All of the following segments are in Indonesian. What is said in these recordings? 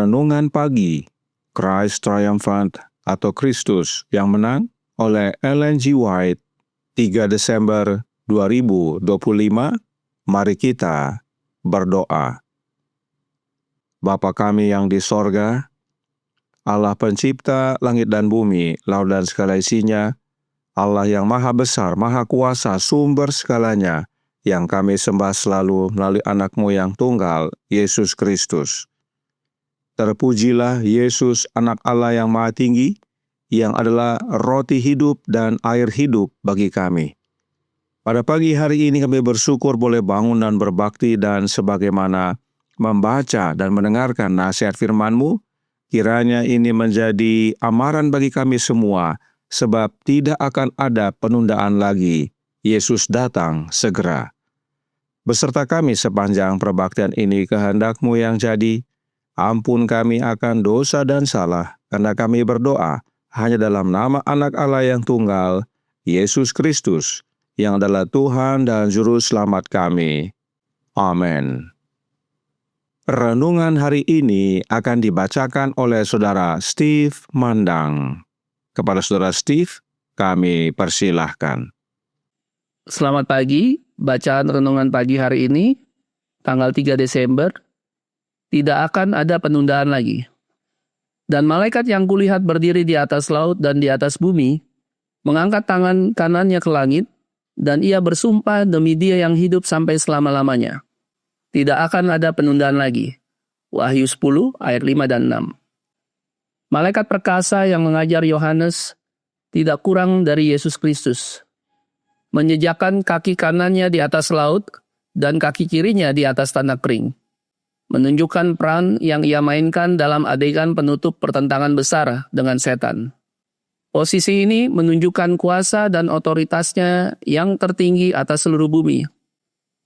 Renungan Pagi, Christ Triumphant atau Kristus yang Menang oleh Ellen G. White, 3 Desember 2025. Mari kita berdoa. Bapa kami yang di sorga, Allah pencipta langit dan bumi, laut dan segala isinya, Allah yang maha besar, maha kuasa, sumber segalanya, yang kami sembah selalu melalui anak-Mu yang tunggal, Yesus Kristus. Terpujilah Yesus, anak Allah yang maha tinggi, yang adalah roti hidup dan air hidup bagi kami. Pada pagi hari ini kami bersyukur boleh bangun dan berbakti, dan sebagaimana membaca dan mendengarkan nasihat firman-Mu, kiranya ini menjadi amaran bagi kami semua, sebab tidak akan ada penundaan lagi. Yesus datang segera. Beserta kami sepanjang perbaktian ini, kehendak-Mu yang jadi. Ampun kami akan dosa dan salah, karena kami berdoa hanya dalam nama anak Allah yang tunggal, Yesus Kristus, yang adalah Tuhan dan Juru Selamat kami. Amin. Renungan hari ini akan dibacakan oleh Saudara Steve Mandang. Kepada Saudara Steve, kami persilahkan. Selamat pagi, bacaan renungan pagi hari ini, tanggal 3 Desember, tidak akan ada penundaan lagi. Dan malaikat yang kulihat berdiri di atas laut dan di atas bumi, mengangkat tangan kanannya ke langit, dan ia bersumpah demi Dia yang hidup sampai selama-lamanya. Tidak akan ada penundaan lagi. Wahyu 10 ayat 5 dan 6. Malaikat perkasa yang mengajar Yohanes tidak kurang dari Yesus Kristus. Menjejakkan kaki kanannya di atas laut dan kaki kirinya di atas tanah kering. Menunjukkan peran yang ia mainkan dalam adegan penutup pertentangan besar dengan setan. Posisi ini menunjukkan kuasa dan otoritasnya yang tertinggi atas seluruh bumi.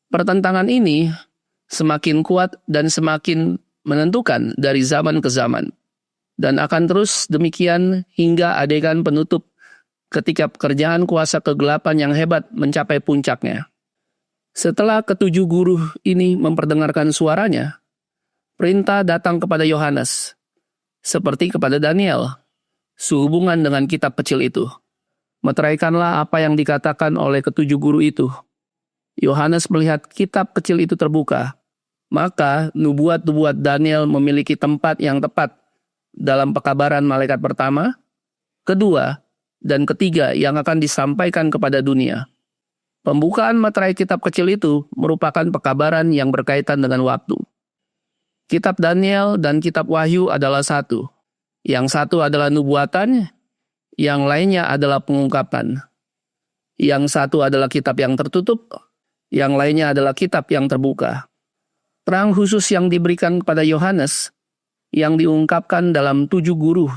Pertentangan ini semakin kuat dan semakin menentukan dari zaman ke zaman, dan akan terus demikian hingga adegan penutup ketika pekerjaan kuasa kegelapan yang hebat mencapai puncaknya. Setelah ketujuh guru ini memperdengarkan suaranya, perintah datang kepada Yohanes, seperti kepada Daniel, sehubungan dengan kitab kecil itu. Meteraikanlah apa yang dikatakan oleh ketujuh guru itu. Yohanes melihat kitab kecil itu terbuka, maka nubuat-nubuat Daniel memiliki tempat yang tepat dalam pekabaran malaikat pertama, kedua, dan ketiga yang akan disampaikan kepada dunia. Pembukaan materai kitab kecil itu merupakan pekabaran yang berkaitan dengan waktu. Kitab Daniel dan kitab Wahyu adalah satu. Yang satu adalah nubuatan, yang lainnya adalah pengungkapan. Yang satu adalah kitab yang tertutup, yang lainnya adalah kitab yang terbuka. Terang khusus yang diberikan kepada Yohanes, yang diungkapkan dalam 7 guru,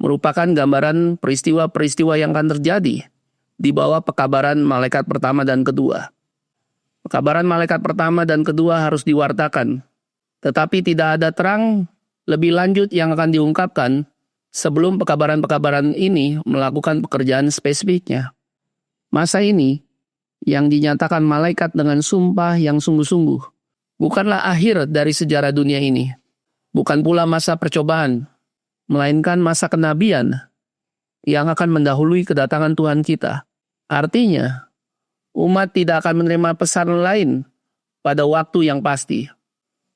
merupakan gambaran peristiwa-peristiwa yang akan terjadi di bawah pekabaran malaikat pertama dan kedua. Pekabaran malaikat pertama dan kedua harus diwartakan, tetapi tidak ada terang lebih lanjut yang akan diungkapkan sebelum pekabaran-pekabaran ini melakukan pekerjaan spesifiknya. Masa ini, yang dinyatakan malaikat dengan sumpah yang sungguh-sungguh, bukanlah akhir dari sejarah dunia ini. Bukan pula masa percobaan, melainkan masa kenabian yang akan mendahului kedatangan Tuhan kita. Artinya, umat tidak akan menerima pesan lain pada waktu yang pasti.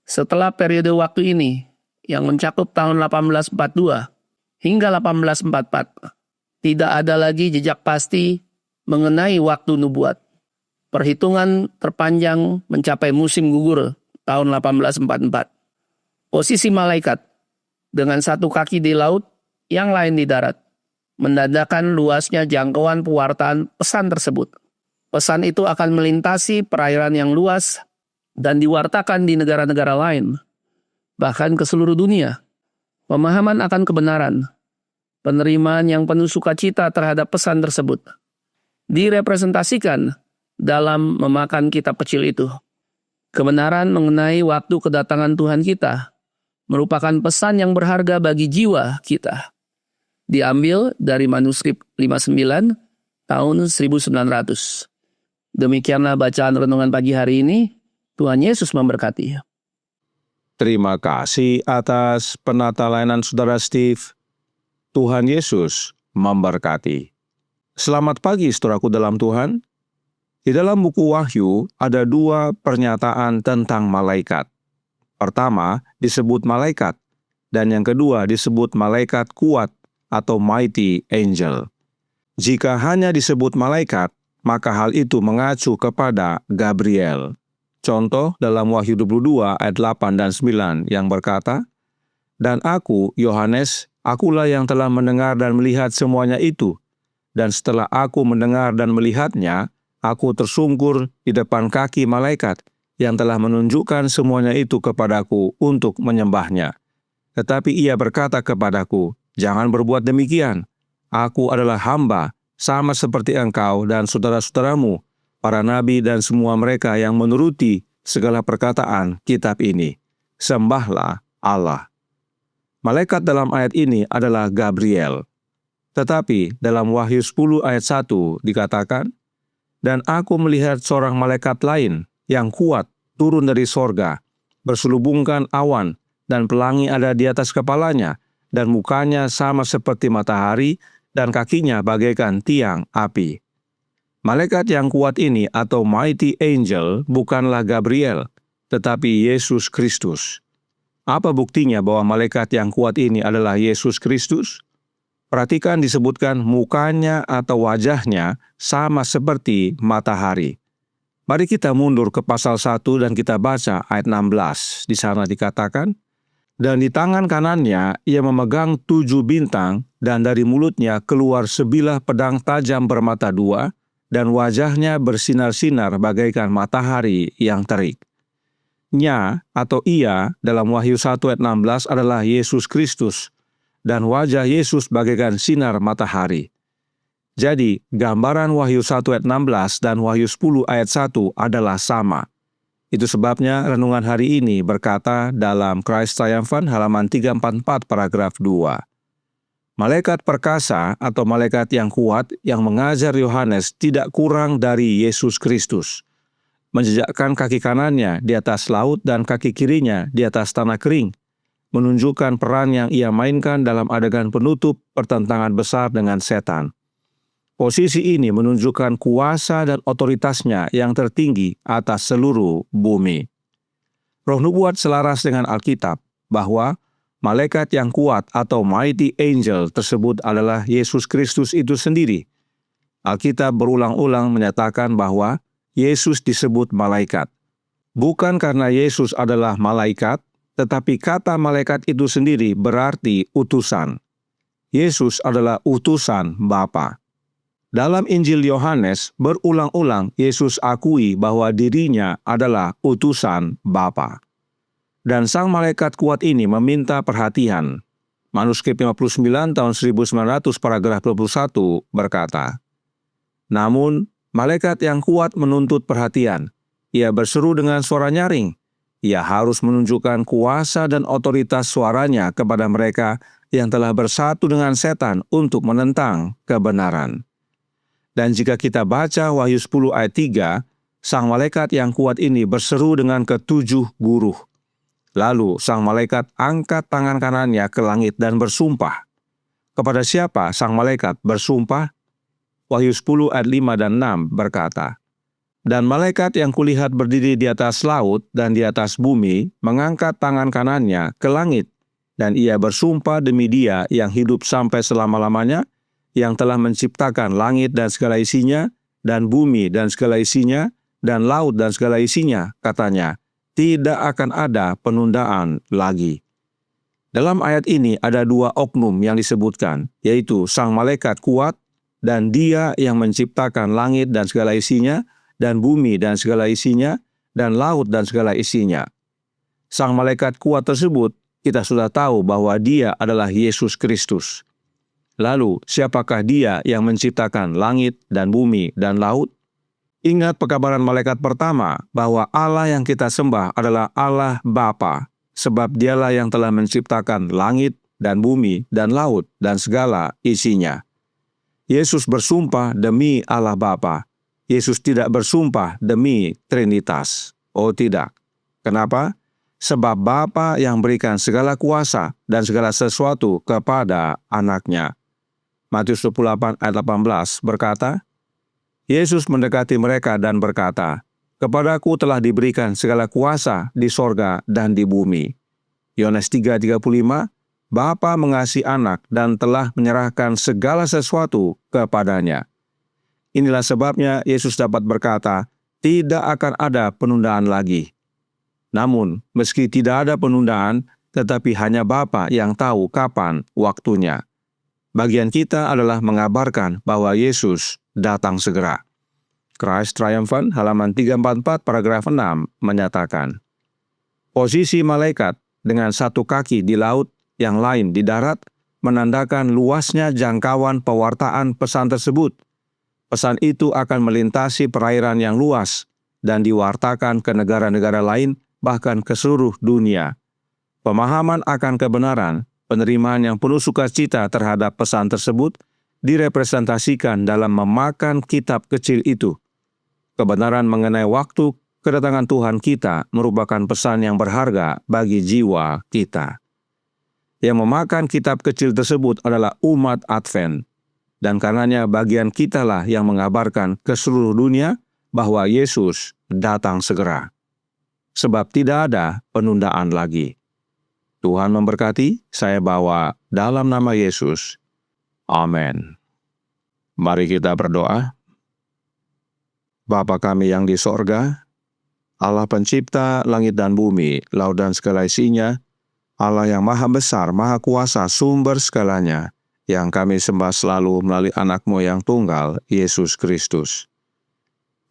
Setelah periode waktu ini, yang mencakup tahun 1842 hingga 1844, tidak ada lagi jejak pasti mengenai waktu nubuat. Perhitungan terpanjang mencapai musim gugur tahun 1844. Posisi malaikat dengan satu kaki di laut, yang lain di darat, menandakan luasnya jangkauan pewartaan pesan tersebut. Pesan itu akan melintasi perairan yang luas dan diwartakan di negara-negara lain, bahkan ke seluruh dunia. Pemahaman akan kebenaran, penerimaan yang penuh sukacita terhadap pesan tersebut, direpresentasikan dalam memakan kitab kecil itu. Kebenaran mengenai waktu kedatangan Tuhan kita merupakan pesan yang berharga bagi jiwa kita. Diambil dari manuskrip 59 tahun 1900. Demikianlah bacaan renungan pagi hari ini. Tuhan Yesus memberkati. Terima kasih atas penata layanan Saudara Steve. Tuhan Yesus memberkati. Selamat pagi saudaraku dalam Tuhan. Di dalam buku Wahyu ada 2 pernyataan tentang malaikat. Pertama disebut malaikat, dan yang kedua disebut malaikat kuat atau mighty angel. Jika hanya disebut malaikat, maka hal itu mengacu kepada Gabriel. Contoh dalam Wahyu 22 ayat 8 dan 9 yang berkata, "Dan aku, Yohanes, akulah yang telah mendengar dan melihat semuanya itu. Dan setelah aku mendengar dan melihatnya, aku tersungkur di depan kaki malaikat yang telah menunjukkan semuanya itu kepadaku untuk menyembahnya. Tetapi ia berkata kepadaku, 'Jangan berbuat demikian. Aku adalah hamba, sama seperti engkau dan saudara-saudaramu, para nabi dan semua mereka yang menuruti segala perkataan kitab ini. Sembahlah Allah.'" Malaikat dalam ayat ini adalah Gabriel. Tetapi dalam Wahyu 10 ayat 1 dikatakan, "Dan aku melihat seorang malaikat lain yang kuat turun dari sorga, berselubungkan awan, dan pelangi ada di atas kepalanya, dan mukanya sama seperti matahari, dan kakinya bagaikan tiang api." Malaikat yang kuat ini atau mighty angel bukanlah Gabriel, tetapi Yesus Kristus. Apa buktinya bahwa malaikat yang kuat ini adalah Yesus Kristus? Perhatikan disebutkan mukanya atau wajahnya sama seperti matahari. Mari kita mundur ke pasal 1 dan kita baca ayat 16. Di sana dikatakan, "Dan di tangan kanannya ia memegang 7 bintang, dan dari mulutnya keluar sebilah pedang tajam bermata 2, dan wajahnya bersinar-sinar bagaikan matahari yang terik." Nya atau ia dalam Wahyu 1 ayat 16 adalah Yesus Kristus, dan wajah Yesus bagaikan sinar matahari. Jadi, gambaran Wahyu 1 ayat 16 dan Wahyu 10 ayat 1 adalah sama. Itu sebabnya renungan hari ini berkata dalam Christ Triumphant halaman 344 paragraf 2. Malaikat perkasa atau malaikat yang kuat yang mengajar Yohanes tidak kurang dari Yesus Kristus. Menjejakkan kaki kanannya di atas laut dan kaki kirinya di atas tanah kering, menunjukkan peran yang ia mainkan dalam adegan penutup pertentangan besar dengan setan. Posisi ini menunjukkan kuasa dan otoritasnya yang tertinggi atas seluruh bumi. Roh Nubuat selaras dengan Alkitab bahwa malaikat yang kuat atau mighty angel tersebut adalah Yesus Kristus itu sendiri. Alkitab berulang-ulang menyatakan bahwa Yesus disebut malaikat. Bukan karena Yesus adalah malaikat, tetapi kata malaikat itu sendiri berarti utusan. Yesus adalah utusan Bapa. Dalam Injil Yohanes, berulang-ulang Yesus akui bahwa dirinya adalah utusan Bapa. Dan sang malaikat kuat ini meminta perhatian. Manuskrip 59 tahun 1900 paragraf 21 berkata, "Namun, malaikat yang kuat menuntut perhatian. Ia berseru dengan suara nyaring. Ia harus menunjukkan kuasa dan otoritas suaranya kepada mereka yang telah bersatu dengan setan untuk menentang kebenaran." Dan jika kita baca Wahyu 10 ayat 3, sang malaikat yang kuat ini berseru dengan ke-7 guruh. Lalu sang malaikat angkat tangan kanannya ke langit dan bersumpah. Kepada siapa sang malaikat bersumpah? Wahyu 10 ayat 5 dan 6 berkata, "Dan malaikat yang kulihat berdiri di atas laut dan di atas bumi mengangkat tangan kanannya ke langit, dan ia bersumpah demi Dia yang hidup sampai selama-lamanya, yang telah menciptakan langit dan segala isinya, dan bumi dan segala isinya, dan laut dan segala isinya," katanya, "tidak akan ada penundaan lagi." Dalam ayat ini ada 2 oknum yang disebutkan, yaitu sang malaikat kuat dan Dia yang menciptakan langit dan segala isinya, dan bumi dan segala isinya, dan laut dan segala isinya. Sang malaikat kuat tersebut, kita sudah tahu bahwa Dia adalah Yesus Kristus. Lalu, siapakah Dia yang menciptakan langit dan bumi dan laut? Ingat pekabaran malaikat pertama bahwa Allah yang kita sembah adalah Allah Bapa, sebab Dialah yang telah menciptakan langit dan bumi dan laut dan segala isinya. Yesus bersumpah demi Allah Bapa. Yesus tidak bersumpah demi Trinitas. Oh tidak. Kenapa? sebab Bapa yang berikan segala kuasa dan segala sesuatu kepada anaknya. Matius 28 ayat 18 berkata, Yesus mendekati mereka dan berkata, Kepadaku telah diberikan segala kuasa di sorga dan di bumi. Yohanes 3:35, Bapa mengasihi anak dan telah menyerahkan segala sesuatu kepadanya. Inilah sebabnya Yesus dapat berkata, tidak akan ada penundaan lagi. Namun, meski tidak ada penundaan, tetapi hanya Bapa yang tahu kapan waktunya. Bagian kita adalah mengabarkan bahwa Yesus datang segera. Christ Triumphant, halaman 344, paragraf 6, menyatakan, posisi malaikat dengan satu kaki di laut, yang lain di darat, menandakan luasnya jangkauan pewartaan pesan tersebut. Pesan itu akan melintasi perairan yang luas dan diwartakan ke negara-negara lain, bahkan ke seluruh dunia. Pemahaman akan kebenaran, penerimaan yang penuh sukacita terhadap pesan tersebut direpresentasikan dalam memakan kitab kecil itu. Kebenaran mengenai waktu kedatangan Tuhan kita merupakan pesan yang berharga bagi jiwa kita. Yang memakan kitab kecil tersebut adalah umat Advent, dan karenanya bagian kitalah yang mengabarkan ke seluruh dunia bahwa Yesus datang segera. Sebab tidak ada penundaan lagi. Tuhan memberkati, saya bawa dalam nama Yesus. Amin. Mari kita berdoa. Bapa kami yang di sorga, Allah pencipta langit dan bumi, laut dan segala isinya, Allah yang maha besar, maha kuasa, sumber segalanya, yang kami sembah selalu melalui anak-Mu yang tunggal, Yesus Kristus.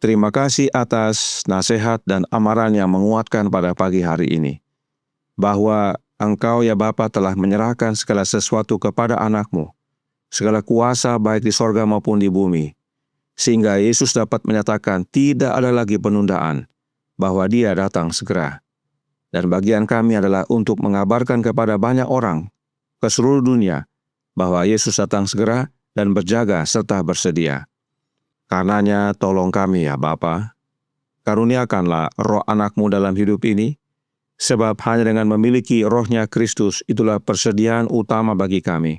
Terima kasih atas nasihat dan amaran yang menguatkan pada pagi hari ini, bahwa Engkau ya Bapa telah menyerahkan segala sesuatu kepada anak-Mu, segala kuasa baik di sorga maupun di bumi, sehingga Yesus dapat menyatakan tidak ada lagi penundaan, bahwa Dia datang segera. Dan bagian kami adalah untuk mengabarkan kepada banyak orang ke seluruh dunia bahwa Yesus datang segera dan berjaga serta bersedia. Karenanya tolong kami ya Bapa, karuniakanlah roh anak-Mu dalam hidup ini, sebab hanya dengan memiliki rohnya Kristus itulah persediaan utama bagi kami,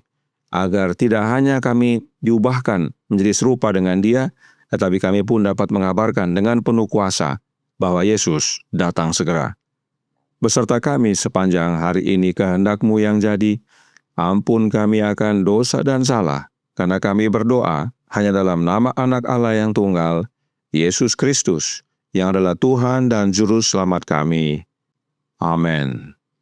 agar tidak hanya kami diubahkan menjadi serupa dengan Dia, tetapi kami pun dapat mengabarkan dengan penuh kuasa bahwa Yesus datang segera. Beserta kami sepanjang hari ini kehendak-Mu yang jadi, ampun kami akan dosa dan salah, karena kami berdoa hanya dalam nama anak Allah yang tunggal, Yesus Kristus, yang adalah Tuhan dan Juru Selamat kami. Amin.